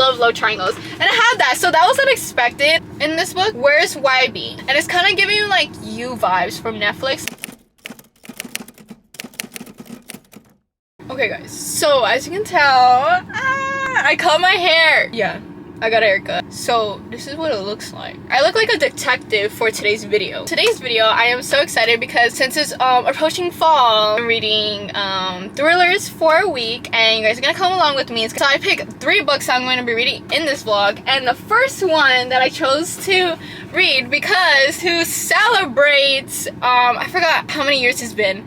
love love triangles, and I had that, so that was unexpected. In this book, Where's YB? And it's kind of giving you like You vibes from Netflix. Okay guys, so as you can tell, I cut my hair. Yeah, I got a haircut. So this is what it looks like. I look like a detective for today's video. Today's video, I am so excited because since it's approaching fall, I'm reading thrillers for a week, and you guys are gonna come along with me. So I picked 3 books I'm going to be reading in this vlog, and the first one that I chose to read because to celebrate, I forgot how many years it's been,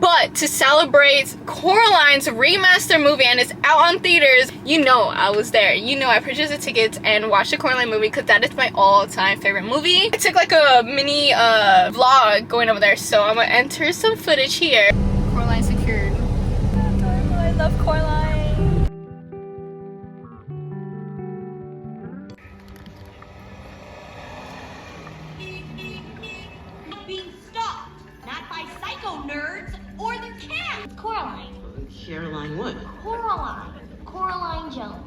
but to celebrate Coraline's remaster movie, and it's out on theaters. You know I was there. You know I purchased the tickets and watched the Coraline movie because that is my all-time favorite movie. I took like a mini vlog going over there, so I'm gonna enter some footage here. Coraline secured. I love Coraline. Being stopped, not by psycho nerds or their cats. Coraline. Caroline what? Coraline Jones.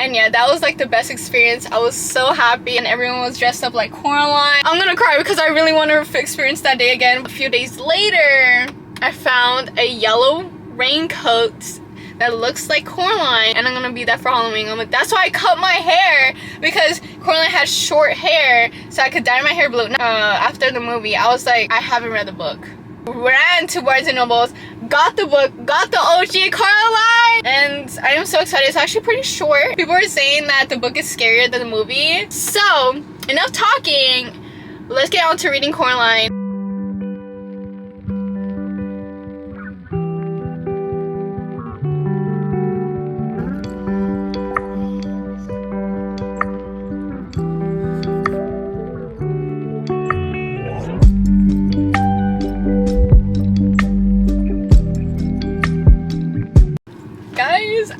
And yeah, that was like the best experience. I was so happy and everyone was dressed up like Coraline. I'm gonna cry because I really want to experience that day again. A few days later, I found a yellow raincoat that looks like Coraline, and I'm gonna be that for Halloween. That's why I cut my hair, because Coraline had short hair, so I could dye my hair blue. After the movie, I was like, I haven't read the book. Ran to Barnes & Nobles, got the book, got the OG Coraline, and I am so excited. It's actually pretty short. People are saying that the book is scarier than the movie. So, enough talking. Let's get on to reading Coraline.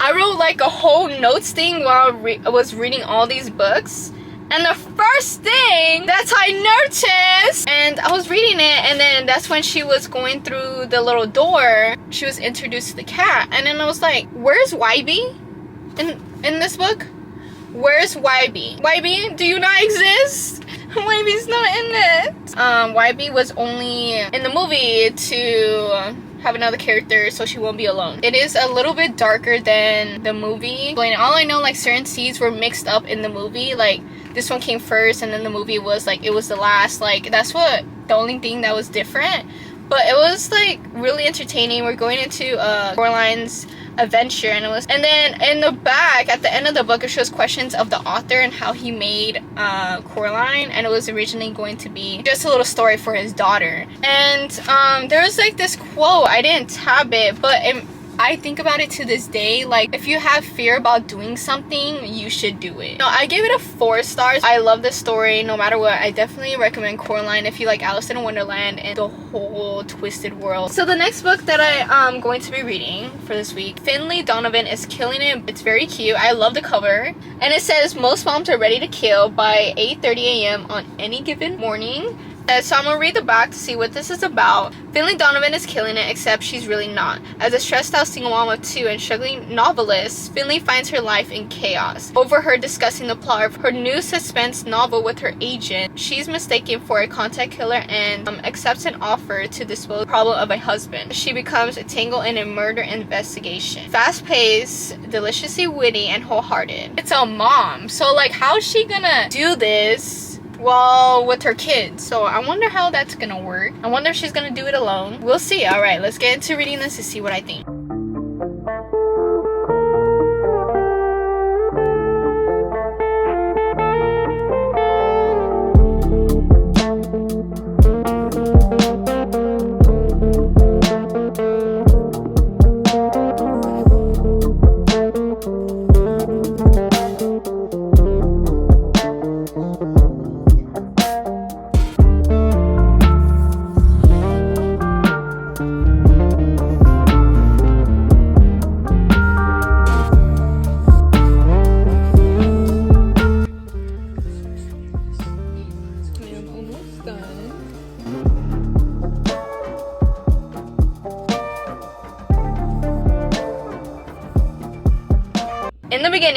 I wrote like a whole notes thing while I was reading all these books, and the first thing that I noticed, and I was reading it, and then that's when she was going through the little door, she was introduced to the cat, and then I was like, where's YB in this book? Where's YB? YB, do you not exist? YB's not in it. YB was only in the movie to have another character so she won't be alone. It is a little bit darker than the movie. All I know, like certain scenes were mixed up in the movie, like this one came first and then the movie was like, it was the last. Like that's what the only thing that was different, but it was like really entertaining. We're going into Coraline's adventure, and then in the back at the end of the book it shows questions of the author and how he made Coraline, and it was originally going to be just a little story for his daughter. And there was like this quote, I didn't tab it, but I think about it to this day, like if you have fear about doing something, you should do it. No, I gave it a 4 stars. I love the story no matter what. I definitely recommend Coraline if you like Alice in Wonderland and the whole twisted world. So the next book that I'm going to be reading for this week, Finley Donovan is Killing It. It's very cute. I love the cover, and it says most moms are ready to kill by 8:30 a.m. on any given morning. So I'm gonna read the back to see what this is about. Finley Donovan is killing it, except she's really not. As a stressed out single mom of 2 and struggling novelist, Finley finds her life in chaos. Over her discussing the plot of her new suspense novel with her agent, she's mistaken for a contact killer and accepts an offer to dispose of the problem of a husband. She becomes entangled in a murder investigation. Fast-paced, deliciously witty, and wholehearted. It's a mom, so like how is she gonna do this well with her kids? So I wonder how that's gonna work. I wonder if she's gonna do it alone. We'll see. All right, let's get into reading this to see what I think.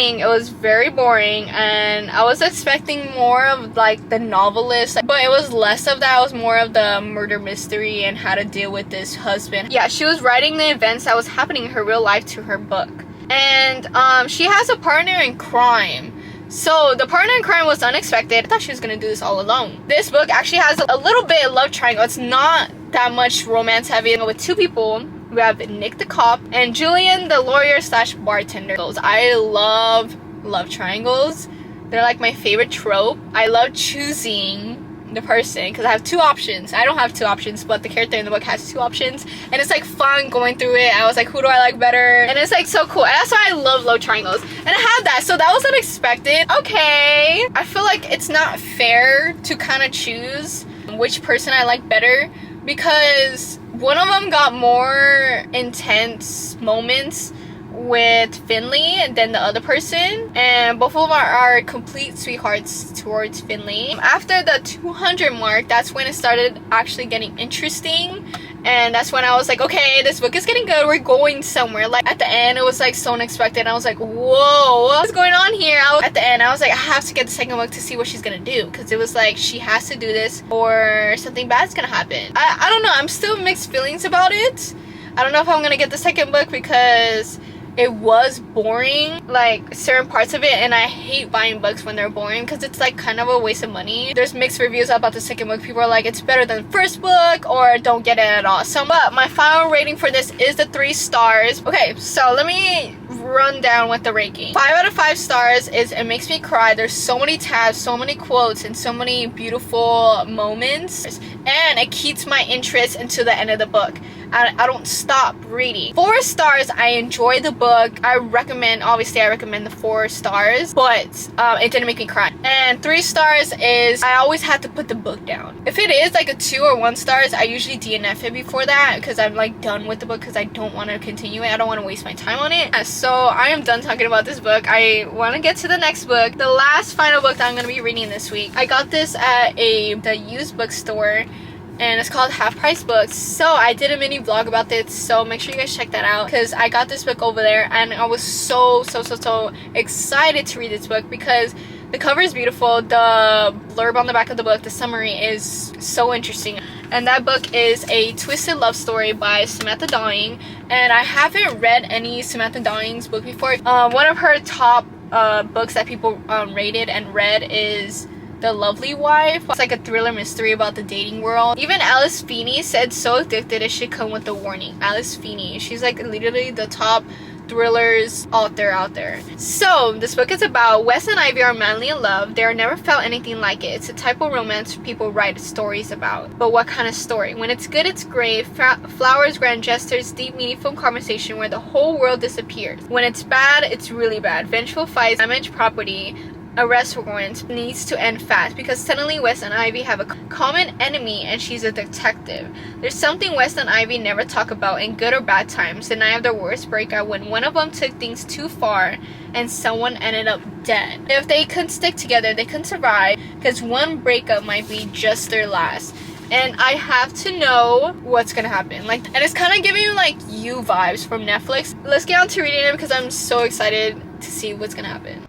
reading, it was very boring, and I was expecting more of like the novelist, but it was less of that. It was more of the murder mystery and how to deal with this husband. Yeah, she was writing the events that was happening in her real life to her book. And she has a partner in crime. So the partner in crime was unexpected. I thought she was gonna do this all alone. This book actually has a little bit of love triangle. It's not that much romance heavy. With two people, we have Nick the cop and Julian the lawyer slash bartender. I love love triangles. They're like my favorite trope. I love choosing the person because I have two options. I don't have two options, but the character in the book has two options, and it's like fun going through it. I was like, who do I like better? And it's like so cool, and that's why I love love triangles. And I had that, so that was unexpected. Okay, I feel like it's not fair to kind of choose which person I like better, because one of them got more intense moments with Finley than the other person, and both of them are complete sweethearts towards Finley. After the 200 mark, that's when it started actually getting interesting, and that's when I was like, okay, this book is getting good, we're going somewhere. Like at the end, it was like so unexpected. I was like, whoa, what's going on here? At the end, I was like, I have to get the second book to see what she's gonna do, because it was like she has to do this or something bad's gonna happen. I don't know, I'm still mixed feelings about it. I don't know if I'm gonna get the second book because it was boring, like certain parts of it, and I hate buying books when they're boring because it's like kind of a waste of money. There's mixed reviews about the second book. People are like, it's better than the first book, or don't get it at all. So but my final rating for this is the 3 stars. Okay, so let me run down with the ranking. 5 out of 5 stars is it makes me cry. There's so many tabs, so many quotes, and so many beautiful moments, and it keeps my interest until the end of the book. I don't stop reading. 4 stars, I enjoy the book. I recommend the 4 stars, but it didn't make me cry. And 3 stars is I always had to put the book down. If it is like a 2 or 1 stars, I usually DNF it before that because I'm like done with the book because I don't want to continue it. I don't want to waste my time on it. So I am done talking about this book. I want to get to the next book. The last final book that I'm going to be reading this week. I got this at the used bookstore, and it's called Half Price Books. So I did a mini vlog about this, so make sure you guys check that out because I got this book over there, and I was so excited to read this book because the cover is beautiful. The blurb on the back of the book, the summary, is so interesting. And that book is A Twisted Love Story by Samantha Dawing, and I haven't read any Samantha Dawing's book before. One of her top books that people rated and read is The Lovely Wife. It's like a thriller mystery about the dating world. Even Alice Feeney said So Addicted it should come with a warning. Alice Feeney, she's like literally the top thrillers author out there. So this book is about Wes and Ivy are madly in love. They are never felt anything like it. It's a type of romance people write stories about. But what kind of story? When it's good, it's great. Flowers, grand gestures, deep meaningful conversation where the whole world disappears. When it's bad, it's really bad. Vengeful fights, damaged property, arrest warrant needs to end fast because suddenly Wes and Ivy have a common enemy and she's a detective. There's something Wes and Ivy never talk about in good or bad times. The night of their worst breakup when one of them took things too far and someone ended up dead. If they couldn't stick together, they couldn't survive because one breakup might be just their last. And I have to know what's gonna happen. Like, and it's kind of giving you like You vibes from Netflix. Let's get on to reading it because I'm so excited to see what's gonna happen.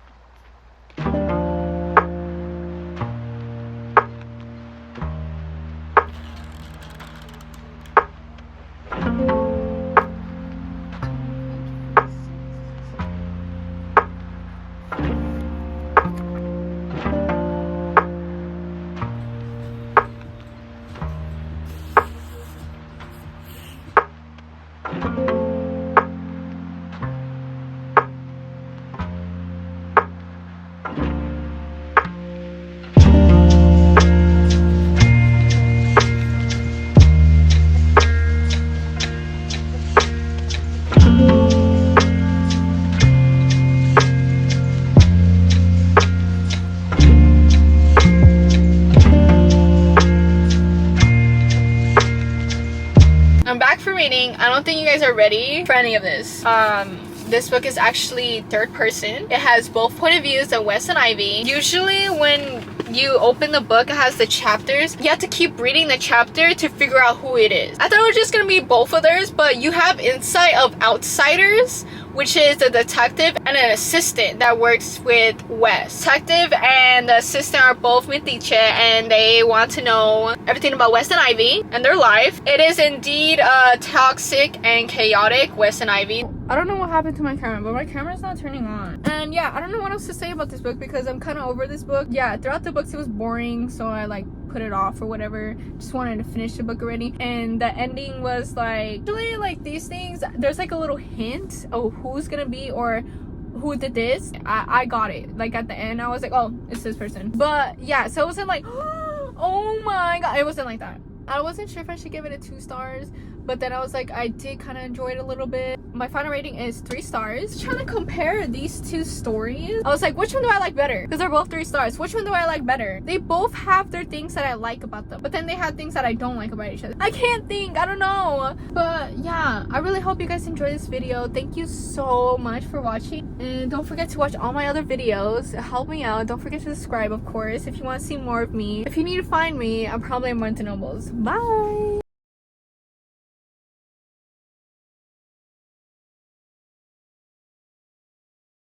I'm back for reading. I don't think you guys are ready for any of this. This book is actually third person. It has both point of views of Wes and Ivy. Usually when you open the book, it has the chapters. You have to keep reading the chapter to figure out who it is. I thought it was just gonna be both of theirs, but you have insight of outsiders which is the detective, and an assistant that works with Wes. Detective and the assistant are both metiche, and they want to know everything about Wes and Ivy and their life. It is indeed toxic and chaotic, Wes and Ivy. I don't know what happened to my camera, but my camera's not turning on. And yeah, I don't know what else to say about this book because I'm kind of over this book. Yeah, throughout the books it was boring, so I like put it off or whatever. Just wanted to finish the book already. And the ending was like, actually, like these things, there's like a little hint of who's gonna be or who did this. I got it. Like at the end I was like, oh, it's this person. But yeah, so it wasn't like oh my god, it wasn't like that. I wasn't sure if I should give it a 2 stars, but then I was like, I did kind of enjoy it a little bit. My final rating is 3 stars. Trying to compare these 2 stories, I was like, which one do I like better? Because they're both 3 stars. Which one do I like better? They both have their things that I like about them, but then they have things that I don't like about each other. I can't think, I don't know. But yeah, I really hope you guys enjoyed this video. Thank you so much for watching, and don't forget to watch all my other videos. Help me out. Don't forget to subscribe, of course, if you want to see more of me. If you need to find me, I'm probably in Barnes & Nobles. Bye.